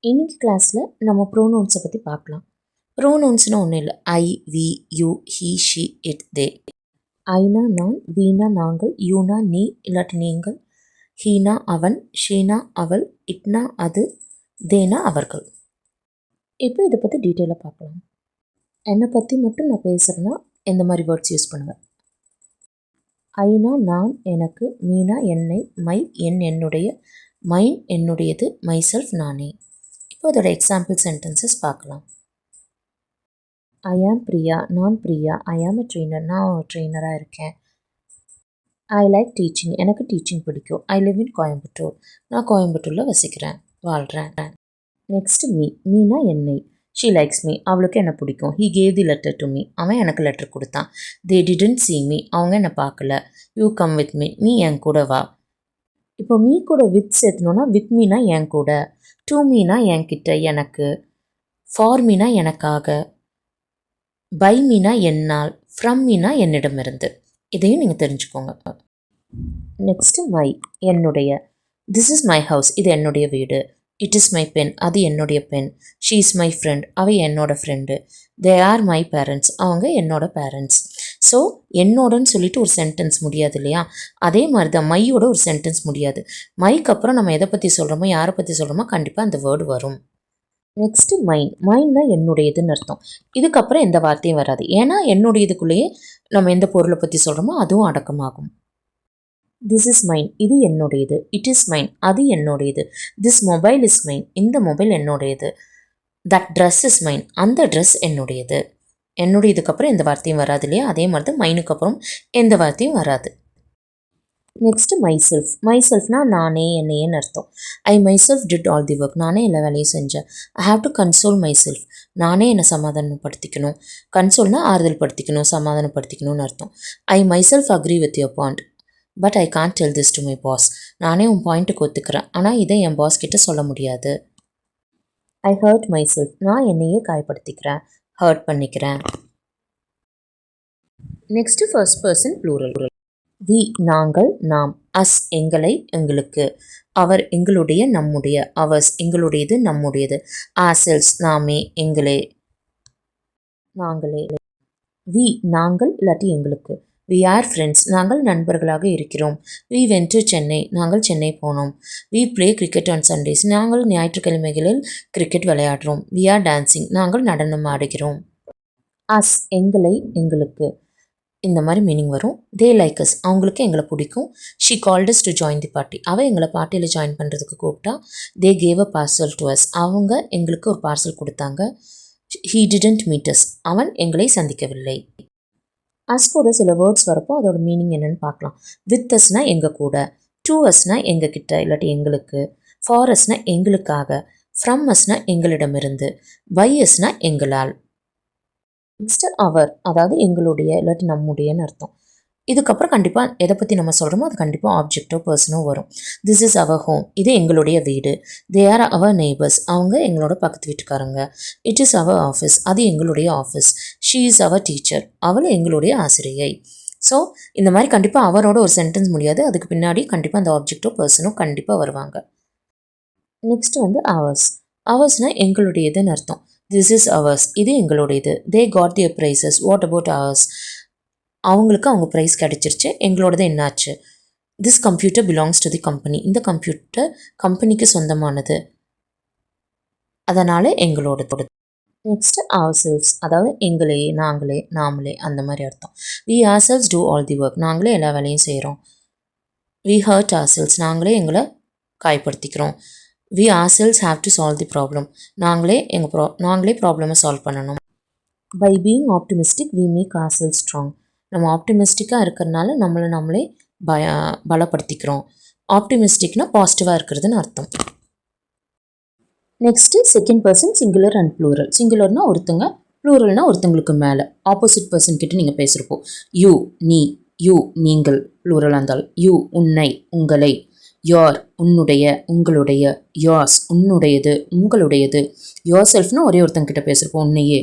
இன்னைக்கு கிளாஸில் நம்ம ப்ரோனவுன்ஸை பற்றி பார்க்கலாம். ப்ரோனவுன்ஸ்னால் ஒன்றும் இல்லை. I, we, you, he, she, it, they. ஐனா நான், வீனா நாங்கள், யூனா நீ இல்லாட்டி நீங்கள், ஹீனா அவன், ஷீனா அவள், இட்னா அது, தேனா அவர்கள். இப்போ இதை பற்றி டீட்டெயிலாக பார்க்கலாம். என்னை பற்றி மட்டும் நான் பேசுகிறேன்னா எந்த மாதிரி வேர்ட்ஸ் யூஸ் பண்ணுவேன். ஐனா நான் எனக்கு, மீனா என்னை, மை என்னுடைய, மைன் என்னுடையது, மைசெல்ஃப் நானே. இப்போ அதோட எக்ஸாம்பிள் சென்டென்சஸ் பார்க்கலாம். ஐ ஆம் பிரியா, நான் பிரியா. ஐ ஆம் எ ட்ரெயினர், நான் ஒரு ட்ரெயினராக இருக்கேன். ஐ லைக் டீச்சிங், எனக்கு டீச்சிங் பிடிக்கும். ஐ லிவ் இன் கோயம்புத்தூர், நான் கோயம்புத்தூரில் வசிக்கிறேன், வாழ்கிறேன். நெக்ஸ்ட் மீ, மீனா என்னை. ஷீ லைக்ஸ் மீ, அவளுக்கு என்ன பிடிக்கும். He gave the letter to me, அவன் எனக்கு லெட்டர் கொடுத்தான். தே டிடன்ட் see மீ, அவங்க என்னை பார்க்கல. யூ கம் வித் மீ, நீ என் கூட வா. இப்போ மீ கூட வித் சேர்த்தணுன்னா வித் மீனா என் கூட, டு மீனா என்கிட்ட எனக்கு, ஃபார் மீனா எனக்காக, பை மீனா என்னால், ஃப்ரம் மீனா என்னிடமிருந்து. இதையும் நீங்கள் தெரிஞ்சுக்கோங்க. நெக்ஸ்ட்டு மை என்னுடைய. திஸ் இஸ் மை ஹவுஸ், இது என்னுடைய வீடு. இட் இஸ் மை பென், அது என்னுடைய pen. She is my friend, அவ என்னோட friend. They are my parents, அவங்க என்னோட பேரண்ட்ஸ். ஸோ என்னோடன்னு சொல்லிட்டு ஒரு சென்டென்ஸ் முடியாது இல்லையா, அதே மாதிரி தான் மையோட ஒரு சென்டென்ஸ் முடியாது. மைக்கு அப்புறம் நம்ம எதை பற்றி சொல்கிறோமோ யாரை பற்றி சொல்கிறோமோ கண்டிப்பாக அந்த வேர்டு வரும். நெக்ஸ்ட்டு மைன், மைன்னா என்னுடையதுன்னு அர்த்தம். இதுக்கப்புறம் எந்த வார்த்தையும் வராது, ஏன்னா என்னுடையதுக்குள்ளேயே நம்ம எந்த பொருளை பற்றி சொல்கிறோமோ அதுவும் அடக்கமாகும். திஸ் இஸ் மைன், இது என்னுடையது. இட் இஸ் மைன், அது என்னுடையது. திஸ் மொபைல் இஸ் மைன், இந்த மொபைல் என்னுடையது. தட் ட்ரெஸ் இஸ் மைன், அந்த ட்ரெஸ் என்னுடையது. என்னுடையதுக்கு அப்புறம் எந்த வார்த்தையும் வராது இல்லையா, அதே மாதிரி தான் மைனுக்கு அப்புறம் எந்த வார்த்தையும் வராது. நெக்ஸ்ட்டு மைசெல்ஃப், மைசெல்ஃப்னா நானே என்னையேன்னு அர்த்தம். I myself did all the work, நானே எல்லா வேலையும் செஞ்சேன். I have to console myself, நானே என்னை சமாதானப்படுத்திக்கணும். கன்சோல்னா ஆறுதல் படுத்திக்கணும், சமாதானப்படுத்திக்கணும்னு அர்த்தம். I myself agree with your point but I can't tell this to my boss, நானே உன் பாயிண்ட்டுக்கு ஒத்துக்கிறேன், ஆனால் இதை என் பாஸ் கிட்ட சொல்ல முடியாது. ஐ ஹர்ட் மைசெல்ஃப், நான் என்னையே காயப்படுத்திக்கிறேன், ஹர்ட் பண்ணிக்கிறேன். Next first person plural. We நாங்கள், நாம். அஸ் எங்களை, எங்களுக்கு. அவர் எங்களுடைய, நம்முடைய. அவர்ஸ் எங்களுடையது, நம்முடையது. ஆர்செல்ஸ் நாமே, எங்களே, நாங்களே. வி நாங்கள் இல்லாட்டி எங்களுக்கு. வி ஆர் ஃப்ரெண்ட்ஸ், நாங்கள் நண்பர்களாக இருக்கிறோம். வி வென்ட் டு சென்னை, நாங்கள் சென்னை போனோம். We play cricket on Sundays, நாங்கள் ஞாயிற்றுக்கிழமைகளில் கிரிக்கெட் விளையாடுறோம். வி ஆர் டான்சிங், நாங்கள் நடனம் ஆடுகிறோம். அஸ் எங்களை, எங்களுக்கு, இந்த மாதிரி மீனிங் வரும். தே லைக் அஸ், அவங்களுக்கு எங்களை பிடிக்கும். She called us to join the party, அவள் எங்களை பார்ட்டியில் ஜாயின் பண்ணுறதுக்கு கூப்பிட்டா. They gave a parcel to us, அவங்க எங்களுக்கு ஒரு பார்சல் கொடுத்தாங்க. ஹீ டிடன்ட் மீட் அஸ், அவன் எங்களை சந்திக்கவில்லை. அஸ் கூட சில வேர்ட்ஸ் வரப்போ அதோட மீனிங் என்னென்னு பார்க்கலாம். வித் அஸ்னா எங்கள் கூட, டு அஸ்னா எங்கள் கிட்ட இல்லாட்டி எங்களுக்கு, ஃபார் அஸ்னா எங்களுக்காக, ஃப்ரம் அஸ்னா எங்களிடமிருந்து, பை அஸ்னா எங்களால். நெக்ஸ்ட்டு அவர், அதாவது எங்களுடைய இல்லாட்டி நம்முடையன்னு அர்த்தம். இதுக்கப்புறம் கண்டிப்பாக எதை பற்றி நம்ம சொல்கிறோமோ அது கண்டிப்பாக ஆப்ஜெக்டோ பர்சனோ வரும். திஸ் இஸ் அவர் ஹோம், இது எங்களுடைய வீடு. தே ஆர் அவர் நெய்பர்ஸ், அவங்க எங்களோட பக்கத்து வீட்டுக்காரங்க. இட் இஸ் அவர் ஆஃபீஸ், அது எங்களுடைய office. She is our teacher, அவள் எங்களுடைய ஆசிரியை. ஸோ இந்த மாதிரி கண்டிப்பாக அவரோட ஒரு சென்டென்ஸ் முடியாது, அதுக்கு பின்னாடி கண்டிப்பாக அந்த ஆப்ஜெக்டோ பர்சனோ கண்டிப்பாக வருவாங்க. நெக்ஸ்ட் வந்து அவர்ஸ், அவர்ஸ்னால் எங்களுடையதுன்னு அர்த்தம். திஸ் இஸ் அவர்ஸ், இது எங்களுடையது. They got their prizes, what about ours, அவங்களுக்கு அவங்க ப்ரைஸ் கிடச்சிருச்சு, எங்களோடது என்னாச்சு. This computer belongs to the company, இந்த கம்ப்யூட்டர் கம்பெனிக்கு சொந்தமானது, அதனால் எங்களோடது. நெக்ஸ்ட்டு அவர் செல்ஸ், அதாவது எங்களே, நாங்களே, நாமளே, அந்த மாதிரி அர்த்தம். We are selves do all the work, நாங்களே எல்லா வேலையும் செய்கிறோம். வி ஹர்ட் ஆர் செல்ஸ், நாங்களே எங்களை காயப்படுத்திக்கிறோம். We ourselves have to solve the problem, நாங்களே ப்ராப்ளமை சால்வ் பண்ணணும். By being optimistic we make ourselves strong, நம்ம ஆப்டிமிஸ்டிக்காக இருக்கிறதுனால நம்மளே பலப்படுத்திக்கிறோம். ஆப்டிமிஸ்டிக்னா பாசிட்டிவாக இருக்கிறதுன்னு அர்த்தம். Next second person singular and plural. சிங்குலர்னால் ஒருத்தங்க, ப்ளூரல்னால் ஒருத்தங்களுக்கு மேலே ஆப்போசிட் பர்சன் கிட்ட நீங்கள் பேசுகிறப்போ. யூ நீ, யூ நீங்கள் ப்ளூரலாக இருந்தால். யூ உன்னை, உங்களை. யோர் உன்னுடைய, உங்களுடைய. யோர்ஸ் உன்னுடையது, உங்களுடையது. யோர் செல்ஃப்னா ஒரே ஒருத்தங்கிட்ட பேசுகிறப்போ உன்னையே.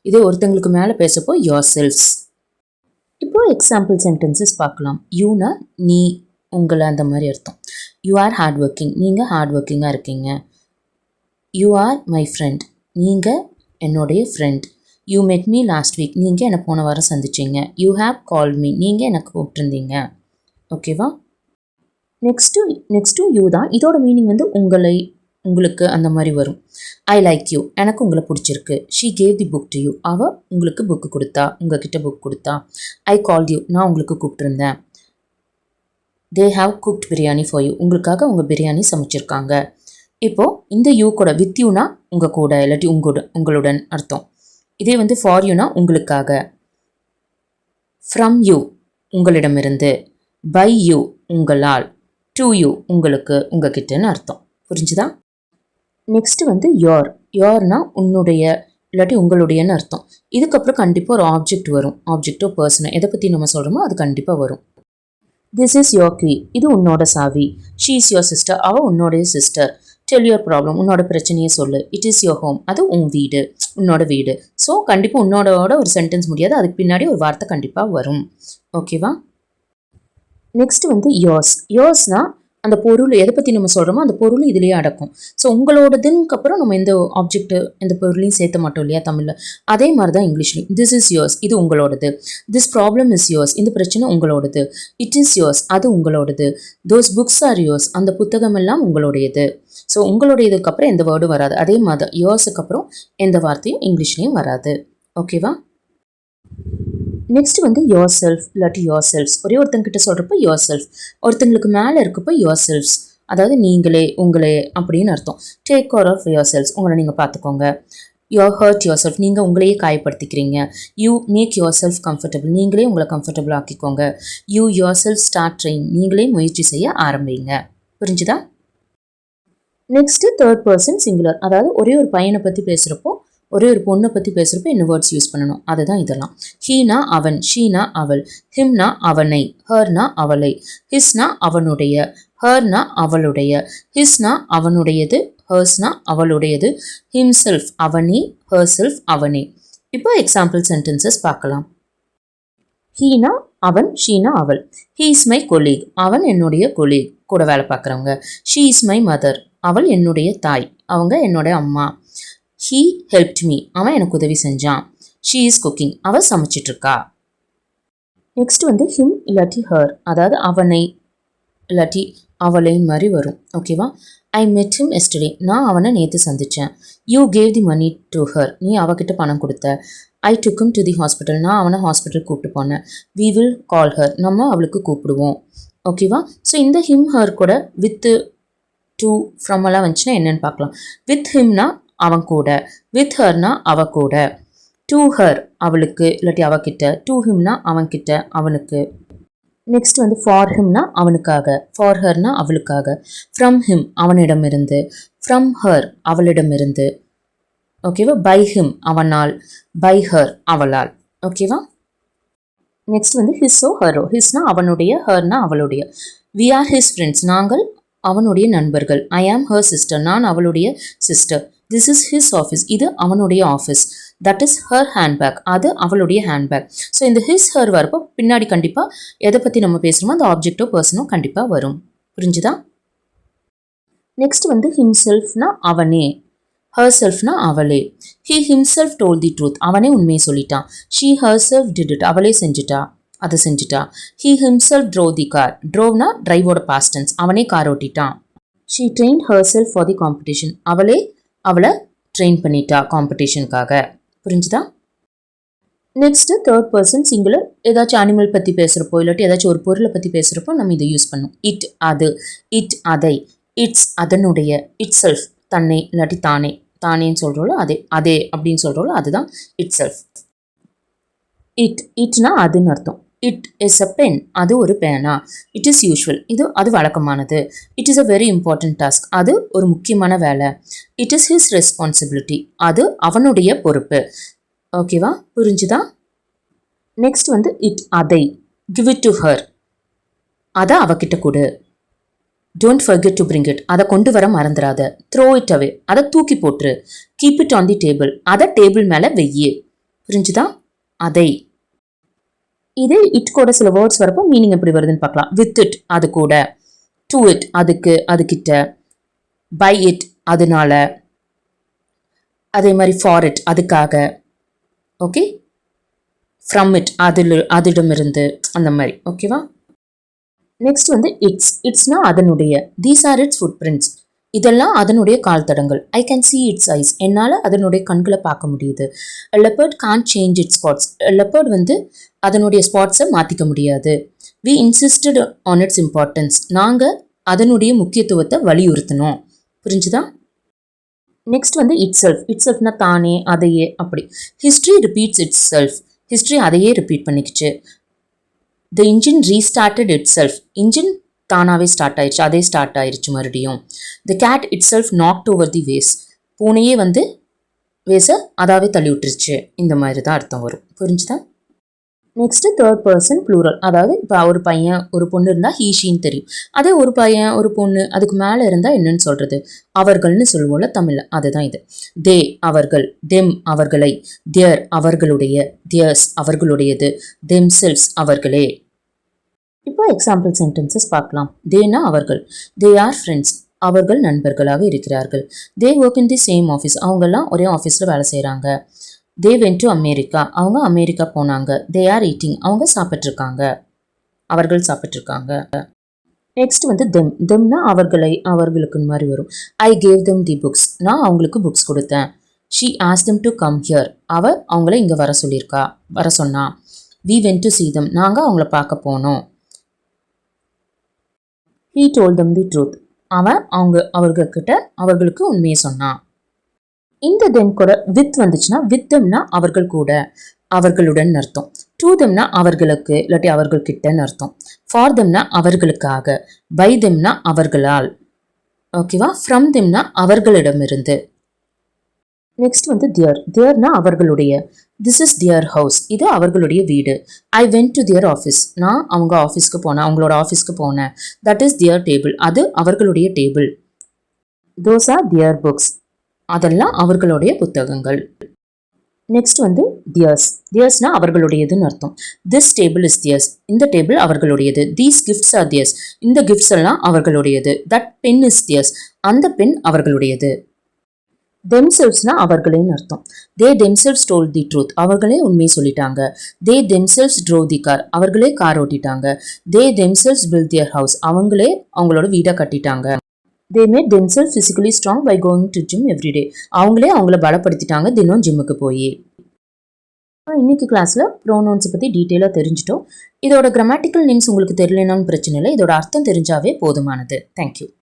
இதே ஒருத்தங்களுக்கு மேலே பேசுகிறப்போ யோர் செல்ஃப்ஸ். இப்போது எக்ஸாம்பிள் சென்டென்சஸ் பார்க்கலாம். யூனா நீ, உங்களை, அந்த மாதிரி அர்த்தம். யூ ஆர் ஹார்ட் ஒர்க்கிங், நீங்கள் ஹார்ட் ஒர்க்கிங்காக இருக்கீங்க. You are my friend. நீங்கள் என்னுடைய friend. You met me last week. நீங்கள் என்னை போன வாரம் சந்திச்சிங்க. You have called me. நீங்கள் எனக்கு கூப்பிட்டுருந்தீங்க. ஓகேவா? நெக்ஸ்ட்டு யூ தான். இதோட மீனிங் வந்து உங்களை, உங்களுக்கு அந்த மாதிரி வரும். I like you. எனக்கு உங்களை பிடிச்சிருக்கு. She gave the book to you. அவள் உங்களுக்கு புக்கு கொடுத்தா, உங்ககிட்ட புக் கொடுத்தா. I called you. நான் உங்களுக்கு கூப்பிட்டுருந்தேன். They have cooked biryani for you. உங்களுக்காக அவங்க பிரியாணி சமைச்சிருக்காங்க. இப்போது இந்த யூ கூட வித் யூனா உங்கள் கூட, இல்லாட்டி உங்களுடன் அர்த்தம். இதே வந்து ஃபார் யூனா உங்களுக்காக. ஃப்ரம் யூ உங்களிடமிருந்து. பை யூ உங்களால். டு யூ உங்களுக்கு, உங்ககிட்டன்னு அர்த்தம். புரிஞ்சுதா? நெக்ஸ்ட்டு வந்து யோர்னா உன்னுடைய இல்லாட்டி உங்களுடையன்னு அர்த்தம். இதுக்கப்புறம் கண்டிப்பாக ஒரு ஆப்ஜெக்ட் வரும். ஆப்ஜெக்டோ பர்சனோ எதை பற்றி நம்ம சொல்கிறோமோ அது கண்டிப்பாக வரும். This is your key. இது உன்னோட சாவி. She is your sister. அவள் உன்னோடைய சிஸ்டர். Tell your problem. உன்னோட பிரச்சனையை சொல்லு. It is your home. அது உன் வீடு, உன்னோட வீடு. ஸோ கண்டிப்பாக உன்னோட ஒரு சென்டென்ஸ் முடியாது, அதுக்கு பின்னாடி ஒரு வார்த்தை கண்டிப்பாக வரும். ஓகேவா? நெக்ஸ்ட் வந்து யோர்ஸ்னால் அந்த பொருள் எதை பற்றி நம்ம சொல்கிறோமோ அந்த பொருள் இதுலேயே அடக்கும். ஸோ உங்களோடதுன்னு அப்புறம் நம்ம எந்த ஆப்ஜெக்ட் எந்த பொருளையும் சேர்த்த மாட்டோம் இல்லையா தமிழில். அதே மாதிரி தான் இங்கிலீஷ்லையும். This is yours. இது உங்களோடது. This problem is yours. இந்த பிரச்சனை உங்களோடது. It is yours. அது உங்களோடது. Those books are yours. அந்த புத்தகம் எல்லாம் உங்களுடையது. ஸோ உங்களுடையதுக்கு அப்புறம் எந்த வேர்டும் வராது. அதே மாதிரி யோர்ஸுக்கு அப்புறம் எந்த வார்த்தையும் இங்கிலீஷ்லேயும் வராது. ஓகேவா? நெக்ஸ்ட் வந்து யோர் செல்ஃப் இல்லாட்டி யோர் செல்ஃப்ஸ். ஒரே ஒருத்தங்கிட்ட சொல்கிறப்ப யோர் செல்ஃப். ஒருத்தங்களுக்கு மேலே இருக்கப்போ யோர் செல்ஃப்ஸ். அதாவது நீங்களே, உங்களே அப்படின்னு அர்த்தம். Take care of yourselves. உங்களை நீங்கள் பார்த்துக்கோங்க. You're hurt yourself. நீங்கள் உங்களையே காயப்படுத்திக்கிறீங்க. You make yourself comfortable. நீங்களே உங்களை கம்ஃபர்டபுள் ஆக்கிக்கோங்க. You yourself start train. நீங்களே முயற்சி செய்ய ஆரம்பிங்க. புரிஞ்சுதா? Next third person singular. அதாவது ஒரே ஒரு பையனை பற்றி பேசுகிறப்போ, ஒரே ஒரு பொண்ணை பற்றி பேசுகிறப்போ என்ன வேர்ட்ஸ் யூஸ் பண்ணணும், அதுதான் இதெல்லாம். ஹீனா அவன், ஷீனா அவள், ஹிம்னா அவனை, ஹர்னா அவளை, ஹிஸ்னா அவனுடைய, ஹர்னா அவளுடைய, ஹிஸ்னா அவனுடையது, ஹர்ஸ்னா அவளுடையது, ஹிம்செல்ஃப் அவனே, ஹர்செல்ஃப் அவனே. இப்போ எக்ஸாம்பிள் சென்டென்சஸ் பார்க்கலாம். ஹீனா அவன், ஷீனா அவள். He is my colleague. அவன் என்னுடைய கொலீக், கூட வேலை பார்க்குறவங்க. She is my mother. அவள் என்னுடைய தாய், அவங்க என்னுடைய அம்மா. He helped me. அவன் எனக்கு உதவி செஞ்சான். She is cooking. அவள் சமைச்சிட்ருக்கா. நெக்ஸ்ட் வந்து ஹிம் இல்லாட்டி ஹர். அதாவது அவனை இல்லாட்டி அவளை மாதிரி வரும். ஓகேவா? ஐ மெட் ஹிம் எஸ்டர்டே. நான் அவனை நேற்று சந்தித்தேன். You gave the money to her. நீ அவகிட்ட பணம் கொடுத்த. I took him to the hospital. நான் அவனை ஹாஸ்பிட்டல் கூப்பிட்டு போனேன். We will call her. நம்ம அவளுக்கு கூப்பிடுவோம். ஓகேவா? ஸோ இந்த ஹிம் ஹர் கூட வித்து டு ஃப்ரம் எல்லாம் வந்துச்சுன்னா என்னென்னு பார்க்கலாம். வித் ஹிம்னா அவன் கூட, வித் ஹர்னா அவ கூட, டு ஹர் அவளுக்கு இல்லாட்டி அவகிட்ட, டு ஹிம்னா அவன்கிட்ட அவனுக்கு. நெக்ஸ்ட் வந்து ஃபார் ஹிம்னா அவனுக்காக, ஃபார் ஹர்னா அவளுக்காக, ஃப்ரம் ஹிம் அவனிடமிருந்து, ஃப்ரம் ஹர் அவளிடமிருந்து. ஓகேவா? பை ஹிம் அவனால், பை ஹர் அவளால். ஓகேவா? நெக்ஸ்ட் வந்து ஹிஸ்ஸோ ஹரோ. ஹிஸ்னா அவனுடைய, ஹர்னா அவளுடைய. We are his friends. நாங்கள் அவனுடைய நண்பர்கள். I am her sister. நான் அவளுடைய sister. This is his office. இது அவனுடைய office. That is her handbag. அது அவளுடைய ஹேண்ட்பேக். ஸோ இந்த ஹிஸ் ஹர் வரப்போ பின்னாடி கண்டிப்பாக எதை பற்றி நம்ம பேசுகிறோமோ அந்த ஆப்ஜெக்டோ பர்சனோ கண்டிப்பாக வரும். புரிஞ்சுதா? நெக்ஸ்ட் வந்து ஹிம்செல்ஃப்னா அவனே, ஹர் செல்ஃப்னா அவளே. He himself told the truth. அவனே உண்மையை சொல்லிட்டான். She herself did it. அவளே செஞ்சுட்டா, அதை செஞ்சுட்டா. He himself drove the car. ட்ரோவ்னா டிரைவோட பாஸ்ட் டென்ஸ். அவனே கார் ஓட்டிட்டான். She train herself for the competition. அவளை ட்ரெயின் பண்ணிட்டா காம்படிஷனுக்காக. புரிஞ்சுதா? Next third person singular. ஏதாச்சும் அனிமல் பற்றி பேசுகிறப்போ இல்லாட்டி ஏதாச்சும் ஒரு பொருளை பற்றி பேசுகிறப்போ நம்ம இதை யூஸ் பண்ணணும். இட் அது, இட் அதை, இட்ஸ் அதனுடைய, இட் செல்ஃப் தன்னை இல்லாட்டி தானே, தானேன்னு சொல்கிறோம்ல அதே அப்படின்னு சொல்கிறோம்ல அதுதான் இட் செல்ஃப். இட்னா அதுன்னு அர்த்தம். It is a pen. அது ஒரு பேனா. It is usual. அது வழக்கமானது. It is a very important task. அது ஒரு முக்கியமான வேலை. It is his responsibility. அது அவனுடைய பொறுப்பு. ஓகேவா? புரிஞ்சுதா? நெக்ஸ்ட் வந்து இட் அதை. Give it to her. அதை அவகிட்ட கொடு. Don't forget to bring it. அதை கொண்டு வர மறந்துடாத. Throw it away. அதை தூக்கி போட்டுரு. Keep it on the table. அதை டேபிள் மேலே வெய்யு. புரிஞ்சுதா? அதை. இதே இட் கூட சில வேர்ட்ஸ் வரப்போ மீனிங் எப்படி வருதுன்னு பார்க்கலாம். வித் இட் அது கூட, டு இட் அதுக்கு அதுகிட்ட, பை இட் அதனால, அதே மாதிரி ஃபார் இட் அதுக்காக, ஓகே, ஃப்ரம் இட் அதிடமிருந்து, அந்த மாதிரி. ஓகேவா? நெக்ஸ்ட் வந்து இட்ஸ்னா அதனுடைய. These are its footprints, இதெல்லாம் அதனுடைய கால் தடங்கள். I can see its eyes, என்னால் அதனுடைய கண்களை பார்க்க முடியுது. Leopard can't change its spots, leopard வந்து அதனுடைய ஸ்பாட்ஸை மாற்றிக்க முடியாது. We insisted on its importance, நாங்கள் அதனுடைய முக்கியத்துவத்தை வலியுறுத்தினோம். புரிஞ்சுதா? நெக்ஸ்ட் வந்து இட்செல்ஃப்னா தானே, அதையே, அப்படி. History repeats itself, history அதையே ரிப்பீட் பண்ணிக்கிச்சு. The engine restarted itself, engine தானாகவே ஸ்டார்ட் ஆயிடுச்சு, அதே ஸ்டார்ட் ஆயிடுச்சு மறுபடியும். The cat itself knocked over the vase, பூனையே வந்து வேஸை அதாவே தள்ளி விட்டுருச்சு. இந்த மாதிரி தான் அர்த்தம் வரும். புரிஞ்சுதா? நெக்ஸ்ட் தேர்ட் பர்சன் ப்ளூரல், அதாவது இப்போ ஒரு பையன் ஒரு பொண்ணு இருந்தால் ஹீஷின்னு தெரியும். அதே ஒரு பையன் ஒரு பொண்ணு அதுக்கு மேலே இருந்தால் என்னன்னு சொல்கிறது? அவர்கள்னு சொல்லுவோம்ல தமிழில், அதுதான் இது. தே அவர்கள், தெம் அவர்களை, தியர் அவர்களுடைய, தியர்ஸ் அவர்களுடையது, தெம்செல்ஸ் அவர்களே. இப்போ எக்ஸாம்பிள் சென்டென்சஸ் பார்க்கலாம். தேனா அவர்கள், தே ஆர் ஃப்ரெண்ட்ஸ் அவர்கள் நண்பர்களாக இருக்கிறார்கள். தே work in the same office, அவங்கெல்லாம் ஒரே ஆஃபீஸில் வேலை செய்கிறாங்க. தே வென்ட் டு அமெரிக்கா, அவங்க அமெரிக்கா போனாங்க. தே ஆர் ஈட்டிங், அவங்க சாப்பிட்ருக்காங்க, அவர்கள் சாப்பிட்ருக்காங்க. நெக்ஸ்ட் வந்து தெம்னா அவர்களை, அவர்களுக்குன்னு மாதிரி வரும். I gave them the books, நான் அவங்களுக்கு புக்ஸ் கொடுத்தேன். She ask them to come here, அவங்கள இங்கே வர சொன்னா. We went to see them, நாங்கள் அவங்கள பார்க்க போனோம். He told them the truth, அவர்களுக்கு உண்மையை சொன்னான். இந்த தெம் கூட வித் வந்துச்சுன்னா, வித் தெம்னா அவர்கள் கூட, அவர்களுடன் அர்த்தம். டு தெம்னா அவர்களுக்கு இல்லாட்டி அவர்கள் கிட்டன்னு அர்த்தம். ஃபார் தெம்னா அவர்களுக்காக. பை தெம்னா அவர்களால். ஓகேவா? ஃப்ரம் தெம்னா அவர்களிடமிருந்து. நெக்ஸ்ட் வந்து தியர்னா அவர்களுடைய. திஸ் இஸ் தியர் ஹவுஸ், இது அவர்களுடைய வீடு. I went to their office, நான் அவங்க ஆஃபீஸ்க்கு போனேன், அவங்களோட ஆஃபீஸ்க்கு போனேன். தட் இஸ் தியர் டேபிள், அது அவர்களுடைய டேபிள். தோஸ் ஆர் தியர் புக்ஸ், அதெல்லாம் அவர்களுடைய புத்தகங்கள். நெக்ஸ்ட் வந்து தியர்ஸ்னா அவர்களுடையதுன்னு அர்த்தம். திஸ் டேபிள் இஸ் தியர்ஸ், இந்த டேபிள் அவர்களுடையது. தீஸ் கிஃப்ட்ஸ் ஆர் தியர்ஸ், இந்த கிஃப்ட்ஸ் எல்லாம் அவர்களுடையது. தட் பென் இஸ் தியர்ஸ், அந்த பென் அவர்களுடையது. தெம்செல்வ்ஸ்னா அவர்களேன்னு அர்த்தம். They themselves told the truth, அவர்களே உண்மையை சொல்லிட்டாங்க. They themselves drove the car, அவர்களே கார் ஓட்டிட்டாங்க. They themselves built their house, அவங்களே அவங்களோட வீடை கட்டிட்டாங்க. They made themselves physically strong by going to gym everyday, அவங்களே அவங்கள பலப்படுத்திட்டாங்க தினம் ஜிம்முக்கு போய். இன்னைக்கு கிளாஸில் ப்ரோனவுன்ஸை பற்றி டீட்டெயிலாக தெரிஞ்சிட்டோம். இதோட கிராமட்டிக்கல் நேம்ஸ் உங்களுக்கு தெரியலனாலும் பிரச்சனை இல்லை, இதோட அர்த்தம் தெரிஞ்சாவே போதுமானது. தேங்க்யூ.